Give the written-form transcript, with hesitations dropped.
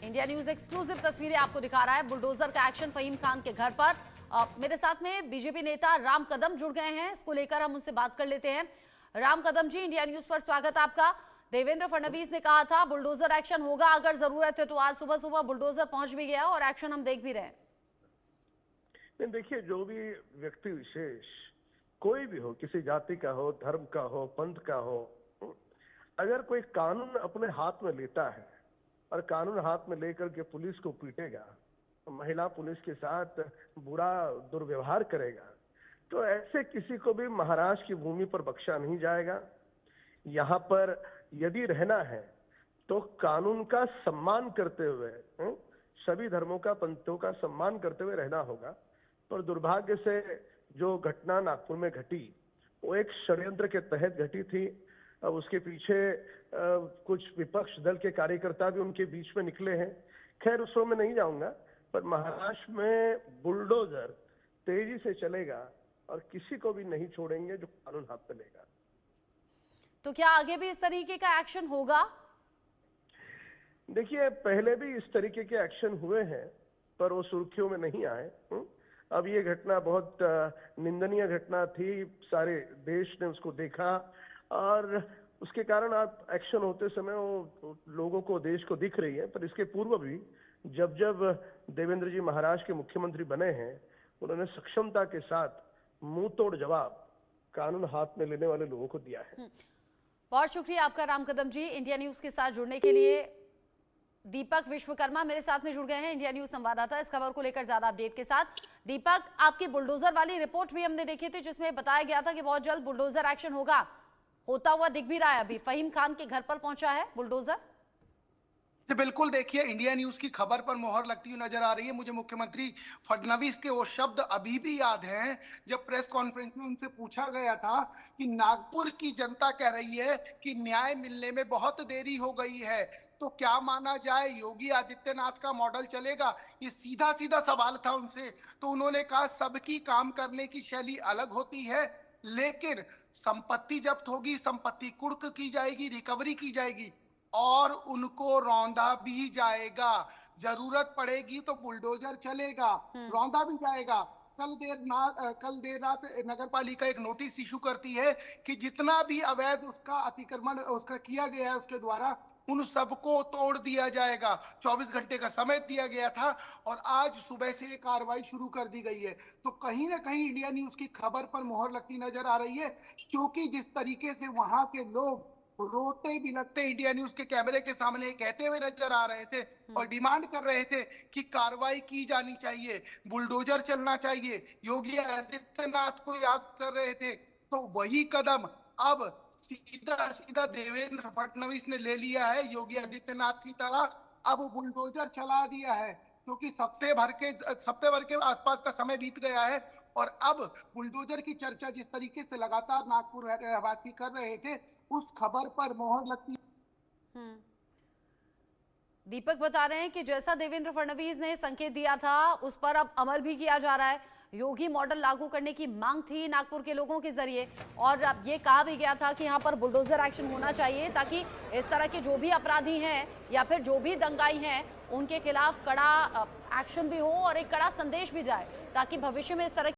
India news exclusive तस्वीरें आपको दिखा रहा है। बुलडोजर का एक्शन फहीम खान के घर पर। मेरे साथ में बीजेपी नेता राम कदम जुड़ गए हैं। इसको लेकर हम उनसे बात कर लेते हैं। राम कदम जी, इंडिया न्यूज पर स्वागत आपका। देवेंद्र फडणवीस ने कहा था बुलडोजर एक्शन होगा अगर जरूरत है, तो आज सुबह सुबह बुलडोजर पहुंच भी गया और एक्शन हम देख भी रहे हैं। देखिए, जो भी व्यक्ति विशेष कोई भी हो, किसी जाति का हो, धर्म का हो, पंथ का हो, अगर कोई कानून अपने हाथ में लेता है और कानून हाथ में लेकर के पुलिस को पीटेगा, महिला पुलिस के साथ बुरा दुर्व्यवहार करेगा, तो ऐसे किसी को भी महाराष्ट्र की भूमि पर बख्शा नहीं जाएगा। यहाँ पर यदि रहना है तो कानून का सम्मान करते हुए, सभी धर्मों का, पंथों का सम्मान करते हुए रहना होगा। पर दुर्भाग्य से जो घटना नागपुर में घटी, वो एक षड्यंत्र के तहत घटी थी। उसके पीछे कुछ विपक्ष दल के कार्यकर्ता भी उनके बीच में निकले हैं। खैर, उसमें मैं नहीं जाऊंगा, पर महाराष्ट्र में बुलडोजर तेजी से चलेगा और किसी को भी नहीं छोड़ेंगे जो कानून हाथ में लेगा। तो क्या आगे भी इस तरीके का एक्शन होगा? देखिए, पहले भी इस तरीके के एक्शन हुए हैं, पर वो सुर्खियों में नहीं आए। अब ये घटना बहुत निंदनीय घटना थी। सारे देश ने उसको देखा और उसके कारण आप एक्शन होते समय वो लोगों को, देश को दिख रही है। पर इसके पूर्व भी जब देवेंद्र जी महाराष्ट्र के मुख्यमंत्री बने हैं, उन्होंने सक्षमता के साथ मुंह तोड़ जवाब कानून हाथ में लेने वाले लोगों को दिया है। बहुत शुक्रिया आपका राम कदम जी, इंडिया न्यूज के साथ जुड़ने के लिए। दीपक विश्वकर्मा मेरे साथ में जुड़ गए हैं, इंडिया न्यूज संवाददाता, इस खबर को लेकर ज्यादा अपडेट के साथ। दीपक, आपकी बुलडोजर वाली रिपोर्ट भी हमने देखी थी, जिसमें बताया गया था कि बहुत जल्द बुलडोजर एक्शन होगा, होता हुआ दिख भी रहा है। अभी फहीम खान के घर पर पहुंचा है बुलडोजर। बिल्कुल, देखिए, इंडिया न्यूज की खबर पर मोहर लगती हुई नजर आ रही है। मुझे मुख्यमंत्री फडणवीस के वो शब्द अभी भी याद हैं, जब प्रेस कॉन्फ्रेंस में उनसे पूछा गया था कि नागपुर की जनता कह रही है कि न्याय मिलने में बहुत देरी हो गई है, तो क्या माना जाए, योगी आदित्यनाथ का मॉडल चलेगा? ये सीधा सीधा सवाल था उनसे। तो उन्होंने कहा सबकी काम करने की शैली अलग होती है, लेकिन संपत्ति जब्त होगी, संपत्ति कुर्क की जाएगी, रिकवरी की जाएगी और उनको रौंदा भी जाएगा। जरूरत पड़ेगी तो बुलडोजर चलेगा, रौंदा भी जाएगा। कल देर रात नगर पालिका एक नोटिस इशू करती है कि जितना भी अवैध उसका अतिक्रमण उसका किया गया है उसके द्वारा, उन सबको तोड़ दिया जाएगा। 24 घंटे का समय दिया गया था और आज सुबह से ये कार्रवाई शुरू कर दी गई है। तो कहीं ना कहीं इंडिया न्यूज की खबर पर मोहर लगती नजर आ रही है, क्योंकि जिस तरीके से वहां के लोग रोते बिलखते इंडिया न्यूज के कैमरे के सामने कहते हुए नजर आ रहे थे और डिमांड कर रहे थे कि कार्रवाई की जानी चाहिए, बुलडोजर चलना चाहिए, योगी आदित्यनाथ को याद कर रहे थे। तो वही कदम अब सीधा सीधा देवेंद्र फडणवीस ने ले लिया है, योगी आदित्यनाथ की तरह। अब बुलडोजर चला दिया है, क्योंकि हफ्ते भर के आसपास का समय बीत गया है और अब बुलडोजर की चर्चा जिस तरीके से लगातार नागपुर रहवासी कर रहे थे, उस खबर पर मोहर लगती। दीपक बता रहे हैं कि जैसा देवेंद्र फडणवीस ने संकेत दिया था, उस पर अब अमल भी किया जा रहा है। योगी मॉडल लागू करने की मांग थी नागपुर के लोगों के जरिए, और अब ये कहा भी गया था कि यहाँ पर बुलडोजर एक्शन होना चाहिए, ताकि इस तरह के जो भी अपराधी हैं या फिर जो भी दंगाई हैं, उनके खिलाफ कड़ा एक्शन भी हो और एक कड़ा संदेश भी जाए, ताकि भविष्य में इस तरह